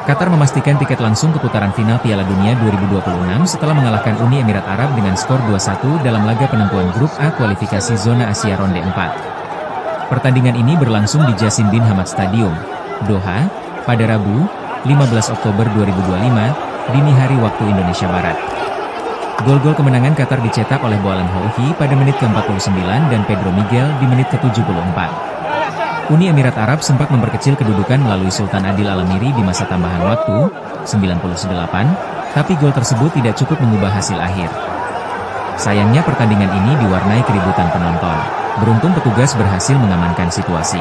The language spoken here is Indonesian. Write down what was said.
Qatar memastikan tiket langsung ke putaran final Piala Dunia 2026 setelah mengalahkan Uni Emirat Arab dengan skor 2-1 dalam laga penentuan grup A kualifikasi zona Asia ronde 4. Pertandingan ini berlangsung di Jassim bin Hamad Stadium, Doha, pada Rabu, 15 Oktober 2025, dini hari waktu Indonesia Barat. Gol-gol kemenangan Qatar dicetak oleh Boualem Houhi pada menit ke-49 dan Pedro Miguel di menit ke-74. Uni Emirat Arab sempat memperkecil kedudukan melalui Sultan Adil Al-Amiri di masa tambahan waktu, 98, tapi gol tersebut tidak cukup mengubah hasil akhir. Sayangnya pertandingan ini diwarnai keributan penonton. Beruntung petugas berhasil mengamankan situasi.